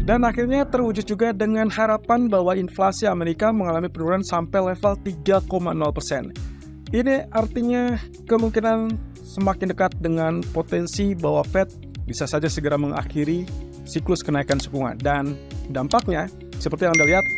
Dan akhirnya terwujud juga dengan harapan bahwa inflasi Amerika mengalami penurunan sampai level 3,0%. Ini artinya kemungkinan semakin dekat dengan potensi bahwa Fed bisa saja segera mengakhiri siklus kenaikan suku bunga. Dan dampaknya, seperti yang Anda lihat,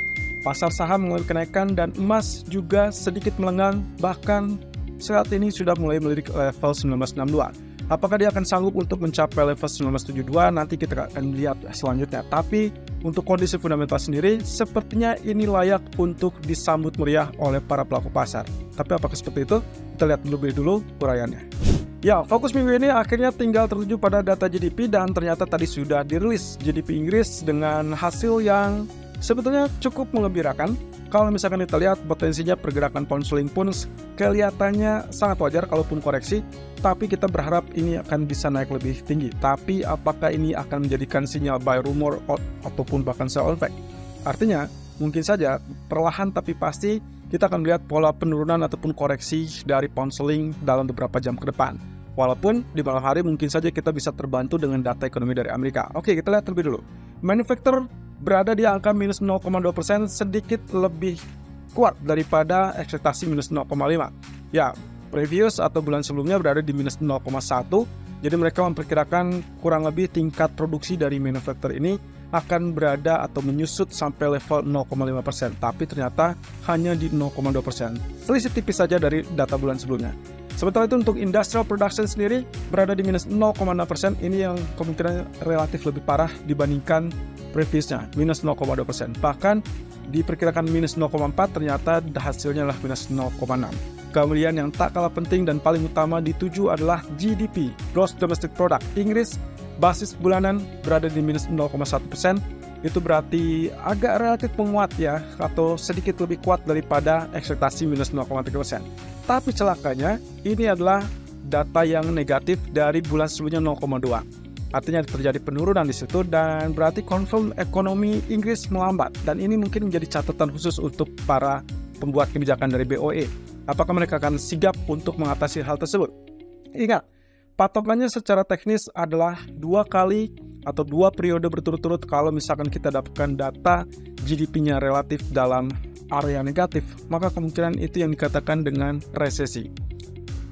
pasar saham mengalami kenaikan dan emas juga sedikit melenggang, bahkan saat ini sudah mulai melirik level 1962. Apakah dia akan sanggup untuk mencapai level 1972? Nanti kita akan lihat selanjutnya. Tapi untuk kondisi fundamental sendiri, sepertinya ini layak untuk disambut meriah oleh para pelaku pasar. Tapi apakah seperti itu? Kita lihat lebih dulu uraiannya. Ya, fokus minggu ini akhirnya tinggal tertuju pada data GDP dan ternyata tadi sudah dirilis GDP Inggris dengan hasil yang sebetulnya cukup mengembirakan. Kalau misalkan kita lihat potensinya pergerakan pound sterling pun kelihatannya sangat wajar kalaupun koreksi, tapi kita berharap ini akan bisa naik lebih tinggi. Tapi apakah ini akan menjadikan sinyal buy rumor ataupun bahkan sell on fact? Artinya mungkin saja perlahan tapi pasti kita akan melihat pola penurunan ataupun koreksi dari pound sterling dalam beberapa jam ke depan. Walaupun di malam hari mungkin saja kita bisa terbantu dengan data ekonomi dari Amerika. Oke, kita lihat terlebih dulu. Manufacturer berada di angka minus 0,2%, sedikit lebih kuat daripada ekspektasi minus 0,5. Ya, previous atau bulan sebelumnya berada di minus 0,1. Jadi mereka memperkirakan kurang lebih tingkat produksi dari manufacturer ini akan berada atau menyusut sampai level 0,5%. Tapi ternyata hanya di 0,2%. Selisih tipis saja dari data bulan sebelumnya. Sementara itu untuk industrial production sendiri berada di minus 0,6%. Ini yang kemungkinan relatif lebih parah dibandingkan previousnya, minus 0,2%. Bahkan diperkirakan minus 0,4, ternyata hasilnya adalah minus 0,6. Kemudian yang tak kalah penting dan paling utama dituju adalah GDP, Gross Domestic Product. Inggris basis bulanan berada di minus 0,1%. Itu berarti agak relatif menguat ya, atau sedikit lebih kuat daripada ekspektasi minus 0,3%. Tapi celakanya, ini adalah data yang negatif dari bulan sebelumnya 0,2. Artinya terjadi penurunan di situ dan berarti confirm ekonomi Inggris melambat. Dan ini mungkin menjadi catatan khusus untuk para pembuat kebijakan dari BOE. Apakah mereka akan sigap untuk mengatasi hal tersebut? Ingat, patokannya secara teknis adalah 2 kali atau 2 periode berturut-turut kalau misalkan kita dapatkan data GDP-nya relatif dalam area negatif, maka kemungkinan itu yang dikatakan dengan resesi.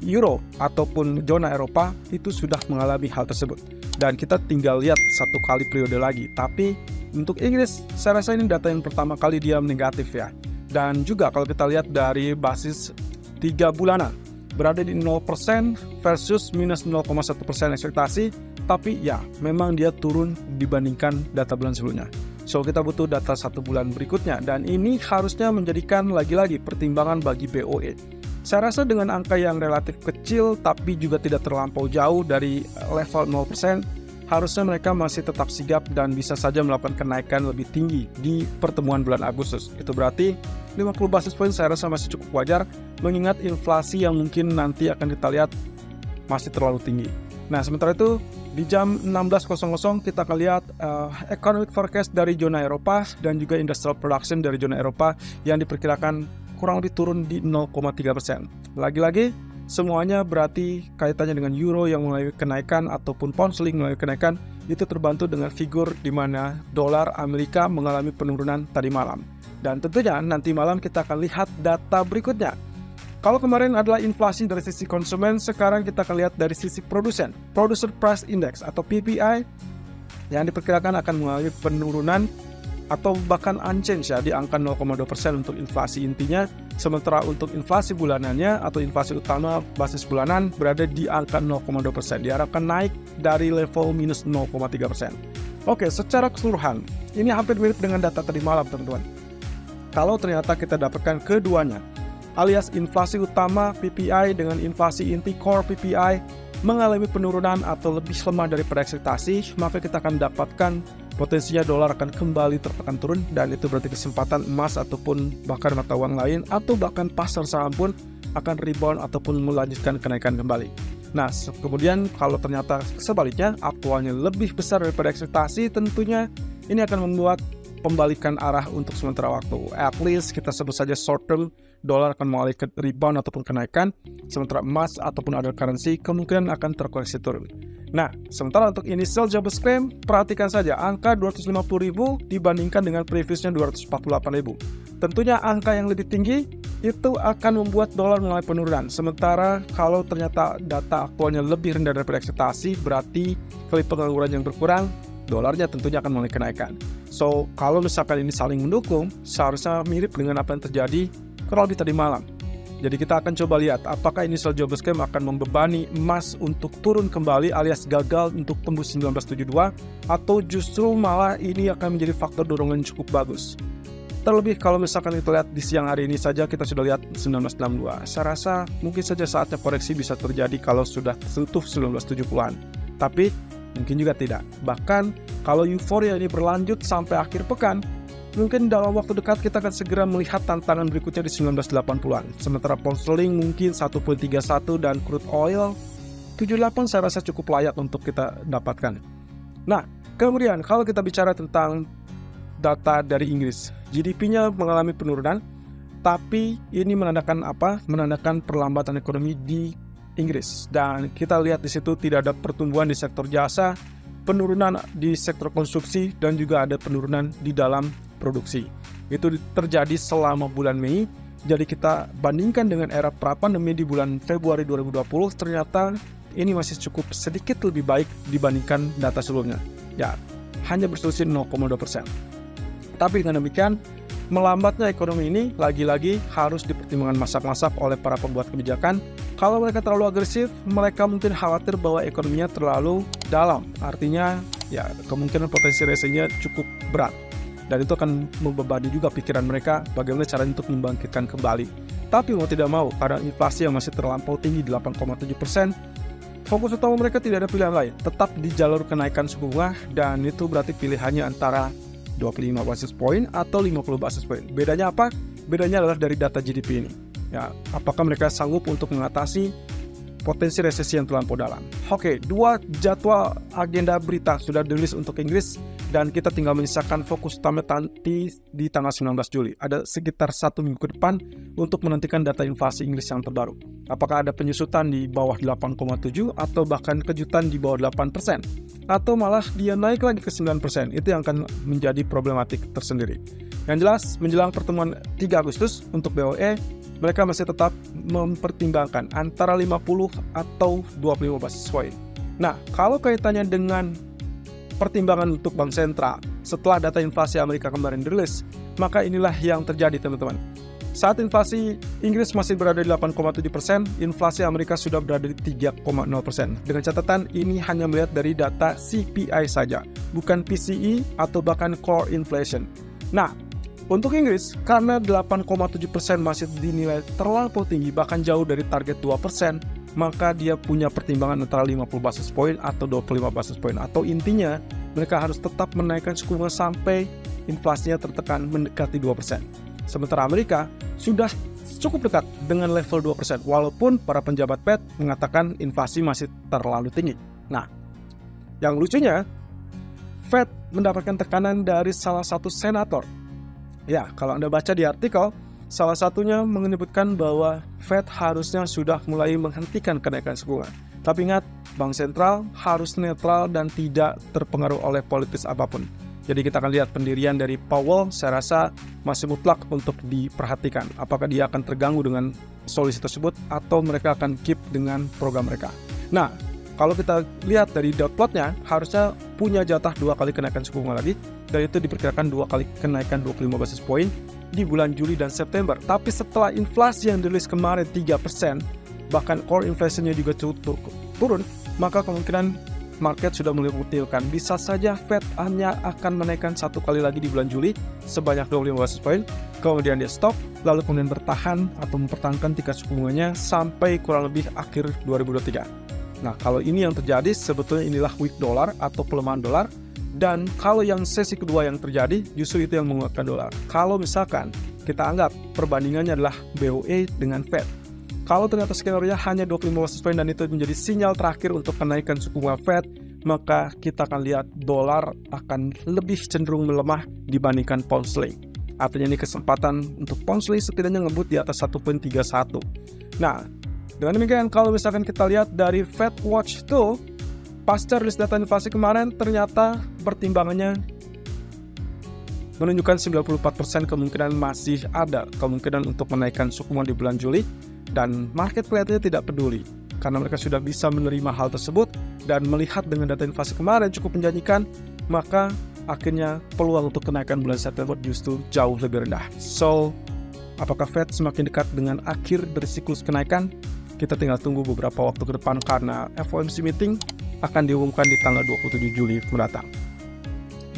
Euro ataupun zona Eropa itu sudah mengalami hal tersebut. Dan kita tinggal lihat 1 kali periode lagi. Tapi untuk Inggris, saya rasa ini data yang pertama kali dia negatif ya. Dan juga kalau kita lihat dari basis 3 bulanan, berada di 0% versus minus 0,1% ekspektasi. Tapi ya, memang dia turun dibandingkan data bulan sebelumnya. So, kita butuh data 1 bulan berikutnya. Dan ini harusnya menjadikan lagi-lagi pertimbangan bagi BOE. Saya rasa dengan angka yang relatif kecil tapi juga tidak terlampau jauh dari level 0%, harusnya mereka masih tetap sigap dan bisa saja melakukan kenaikan lebih tinggi di pertemuan bulan Agustus. Itu berarti 50 basis point saya rasa masih cukup wajar, mengingat inflasi yang mungkin nanti akan kita lihat masih terlalu tinggi. Nah, sementara itu di jam 16.00 kita akan lihat economic forecast dari zona Eropa dan juga industrial production dari zona Eropa yang diperkirakan kurang lebih turun di 0,3%. Lagi-lagi, semuanya berarti kaitannya dengan euro yang mulai kenaikan ataupun pound sterling mulai kenaikan, itu terbantu dengan figur di mana dolar Amerika mengalami penurunan tadi malam. Dan tentunya nanti malam kita akan lihat data berikutnya. Kalau kemarin adalah inflasi dari sisi konsumen, sekarang kita akan lihat dari sisi produsen. Producer Price Index atau PPI yang diperkirakan akan mengalami penurunan atau bahkan unchanged ya di angka 0,2% untuk inflasi intinya, sementara untuk inflasi bulanannya atau inflasi utama basis bulanan berada di angka 0,2%, diharapkan naik dari level minus 0,3%. Oke, secara keseluruhan ini hampir mirip dengan data tadi malam teman-teman. Kalau ternyata kita dapatkan keduanya, alias inflasi utama PPI dengan inflasi inti core PPI mengalami penurunan atau lebih lemah daripada ekspektasi, maka kita akan dapatkan potensinya dolar akan kembali tertekan turun, dan itu berarti kesempatan emas ataupun bahkan mata uang lain atau bahkan pasar saham pun akan rebound ataupun melanjutkan kenaikan kembali. Nah, kemudian kalau ternyata sebaliknya aktualnya lebih besar daripada ekspektasi, tentunya ini akan membuat pembalikan arah untuk sementara waktu. At least kita sebut saja short term, dolar akan mengalami rebound ataupun kenaikan, sementara emas ataupun other currency kemungkinan akan terkoreksi turun. Nah, sementara untuk initial jobs claim, perhatikan saja angka 250.000 dibandingkan dengan previousnya 248.000. Tentunya angka yang lebih tinggi itu akan membuat dolar mengalami penurunan. Sementara kalau ternyata data aktualnya lebih rendah daripada ekspektasi, berarti kali pengangguran yang berkurang, dolarnya tentunya akan mengalami kenaikan. So, kalau misalkan ini saling mendukung, seharusnya mirip dengan apa yang terjadi kurang lebih tadi malam. Jadi kita akan coba lihat apakah initial jobs claim akan membebani emas untuk turun kembali alias gagal untuk tembus 1972, atau justru malah ini akan menjadi faktor dorongan cukup bagus. Terlebih kalau misalkan kita lihat di siang hari ini saja kita sudah lihat 1962. Saya rasa mungkin saja saatnya koreksi bisa terjadi kalau sudah sentuh 1970-an. Tapi mungkin juga tidak. Bahkan kalau euforia ini berlanjut sampai akhir pekan, mungkin dalam waktu dekat kita akan segera melihat tantangan berikutnya di 1980-an. Sementara pound sterling mungkin 1.31 dan crude oil 78 saya rasa cukup layak untuk kita dapatkan. Nah, kemudian kalau kita bicara tentang data dari Inggris, GDP-nya mengalami penurunan, tapi ini menandakan apa? Menandakan perlambatan ekonomi di Inggris. Dan kita lihat di situ tidak ada pertumbuhan di sektor jasa, penurunan di sektor konstruksi, dan juga ada penurunan di dalam produksi. Itu terjadi selama bulan Mei. Jadi kita bandingkan dengan era pra-pandemi di bulan Februari 2020, ternyata ini masih cukup sedikit lebih baik dibandingkan data sebelumnya. Ya, hanya berselisih 0,2%. Tapi dengan demikian, melambatnya ekonomi ini lagi-lagi harus dipertimbangkan masak-masak oleh para pembuat kebijakan. Kalau mereka terlalu agresif, mereka mungkin khawatir bahwa ekonominya terlalu dalam. Artinya, ya kemungkinan potensi resesinya cukup berat. Dan itu akan membebani juga pikiran mereka bagaimana cara untuk membangkitkan kembali. Tapi mau tidak mau, karena inflasi yang masih terlampau tinggi 8,7%, fokus utama mereka tidak ada pilihan lain. Tetap di jalur kenaikan suku bunga, dan itu berarti pilihannya antara 25 basis point atau 50 basis point. Bedanya apa? Bedanya adalah dari data GDP ini. Ya, apakah mereka sanggup untuk mengatasi potensi resesi yang terlampau dalam? Oke, 2 jadwal agenda berita sudah dirilis untuk Inggris, dan kita tinggal menyisakan fokus utama nanti di tanggal 19 Juli. Ada sekitar 1 minggu ke depan untuk menantikan data inflasi Inggris yang terbaru. Apakah ada penyusutan di bawah 8,7 atau bahkan kejutan di bawah 8%? Atau malah dia naik lagi ke 9%, itu yang akan menjadi problematik tersendiri. Yang jelas, menjelang pertemuan 3 Agustus untuk BOE, mereka masih tetap mempertimbangkan antara 50 atau 25 basis point. Nah, kalau kaitannya dengan pertimbangan untuk bank sentral setelah data inflasi Amerika kemarin dirilis, maka inilah yang terjadi, teman-teman. Saat inflasi Inggris masih berada di 8,7%, inflasi Amerika sudah berada di 3,0%. Dengan catatan ini hanya melihat dari data CPI saja, bukan PCE atau bahkan core inflation. Nah, untuk Inggris, karena 8,7% masih dinilai terlampau tinggi, bahkan jauh dari target 2%, maka dia punya pertimbangan antara 50 basis point atau 25 basis point. Atau intinya, mereka harus tetap menaikkan suku bunga sampai inflasinya tertekan mendekati 2%. Sementara Amerika sudah cukup dekat dengan level 2%, walaupun para penjabat Fed mengatakan inflasi masih terlalu tinggi. Nah, yang lucunya, Fed mendapatkan tekanan dari salah satu senator. Ya, kalau Anda baca di artikel, salah satunya menyebutkan bahwa Fed harusnya sudah mulai menghentikan kenaikan suku bunga. Tapi ingat, bank sentral harus netral dan tidak terpengaruh oleh politis apapun. Jadi kita akan lihat pendirian dari Powell, saya rasa masih mutlak untuk diperhatikan. Apakah dia akan terganggu dengan solusi tersebut atau mereka akan keep dengan program mereka. Nah, kalau kita lihat dari dot plotnya, harusnya punya jatah 2 kali kenaikan suku bunga lagi, dan itu diperkirakan 2 kali kenaikan 25 basis point di bulan Juli dan September. Tapi setelah inflasi yang dirilis kemarin 3%, bahkan core inflation-nya juga turun, maka kemungkinan market sudah mulai mengutilkan bisa saja Fed hanya akan menaikkan 1 kali lagi di bulan Juli sebanyak 25 basis point, kemudian dia stop, lalu kemudian bertahan atau mempertahankan tingkat suku bunganya sampai kurang lebih akhir 2023. Nah, kalau ini yang terjadi, sebetulnya inilah weak dollar atau pelemahan dolar, dan kalau yang sesi kedua yang terjadi, justru itu yang menguatkan dolar. Kalau misalkan kita anggap perbandingannya adalah BOE dengan Fed, kalau ternyata skenario hanya 25 basis point dan itu menjadi sinyal terakhir untuk kenaikan suku bunga Fed, maka kita akan lihat dolar akan lebih cenderung melemah dibandingkan pound sterling. Artinya ini kesempatan untuk pound sterling setidaknya ngebut di atas 1.31. Nah, dengan demikian kalau misalkan kita lihat dari Fed Watch Tool, pasca rilis data inflasi kemarin ternyata pertimbangannya menunjukkan 94% kemungkinan masih ada kemungkinan untuk menaikkan suku bunga di bulan Juli, dan market kelihatannya tidak peduli karena mereka sudah bisa menerima hal tersebut dan melihat dengan data inflasi kemarin cukup menjanjikan, maka akhirnya peluang untuk kenaikan bulan September justru jauh lebih rendah. So, apakah Fed semakin dekat dengan akhir dari siklus kenaikan? Kita tinggal tunggu beberapa waktu ke depan karena FOMC meeting akan diumumkan di tanggal 27 Juli mendatang.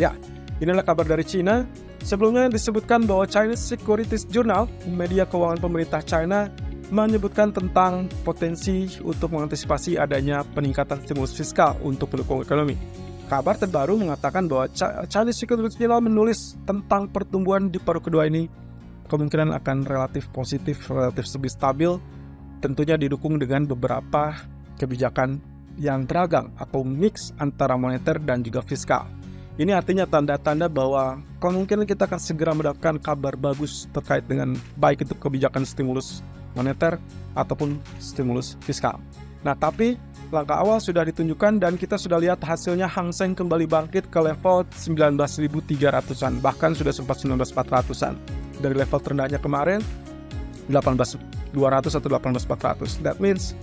Ya, inilah kabar dari China. Sebelumnya disebutkan bahwa Chinese Securities Journal, media keuangan pemerintah China, menyebutkan tentang potensi untuk mengantisipasi adanya peningkatan stimulus fiskal untuk mendukung ekonomi. Kabar terbaru mengatakan bahwa Chinese Securities Journal menulis tentang pertumbuhan di paruh kedua ini kemungkinan akan relatif positif, relatif lebih stabil, tentunya didukung dengan beberapa kebijakan yang beragam atau mix antara moneter dan juga fiskal. Ini artinya tanda-tanda bahwa kemungkinan kita akan segera mendapatkan kabar bagus terkait dengan baik itu kebijakan stimulus moneter ataupun stimulus fiskal. Nah, tapi langkah awal sudah ditunjukkan dan kita sudah lihat hasilnya. Hang Seng kembali bangkit ke level 19.300-an, bahkan sudah sempat 19.400-an. Dari level terendahnya kemarin 18.200 atau 18.400. That means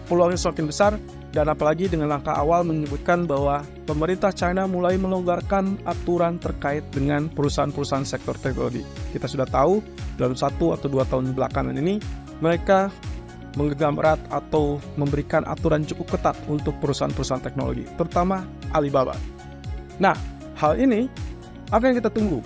peluangnya semakin besar, dan apalagi dengan langkah awal menyebutkan bahwa pemerintah China mulai melonggarkan aturan terkait dengan perusahaan-perusahaan sektor teknologi. Kita sudah tahu dalam 1 atau 2 tahun belakangan ini mereka menggenggam erat atau memberikan aturan cukup ketat untuk perusahaan-perusahaan teknologi, terutama Alibaba. Nah, hal ini apa yang kita tunggu?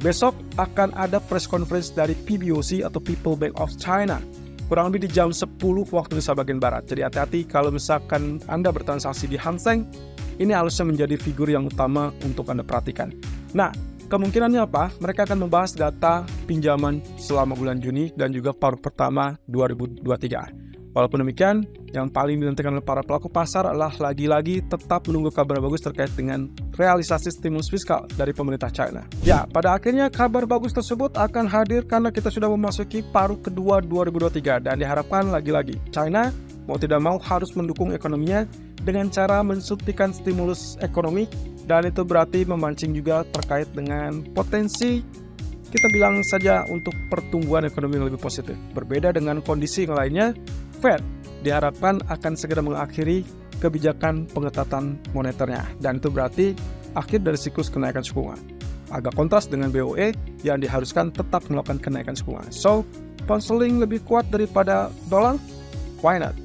Besok akan ada press conference dari PBOC atau People Bank of China, kurang lebih di jam 10 waktu Indonesia bagian Barat. Jadi hati-hati kalau misalkan Anda bertransaksi di Hang Seng, ini harusnya menjadi figur yang utama untuk Anda perhatikan. Nah, kemungkinannya apa? Mereka akan membahas data pinjaman selama bulan Juni dan juga paruh pertama 2023. Walaupun demikian, yang paling dinantikan oleh para pelaku pasar adalah lagi-lagi tetap menunggu kabar bagus terkait dengan realisasi stimulus fiskal dari pemerintah China. Ya, pada akhirnya kabar bagus tersebut akan hadir karena kita sudah memasuki paruh kedua 2023 dan diharapkan lagi-lagi China mau tidak mau harus mendukung ekonominya dengan cara mensuntikan stimulus ekonomi, dan itu berarti memancing juga terkait dengan potensi kita bilang saja untuk pertumbuhan ekonomi yang lebih positif. Berbeda dengan kondisi yang lainnya, Fed diharapkan akan segera mengakhiri kebijakan pengetatan moneternya, dan itu berarti akhir dari siklus kenaikan suku bunga. Agak kontras dengan BOE yang diharuskan tetap melakukan kenaikan suku bunga. So, pound sterling lebih kuat daripada dolar? Why not?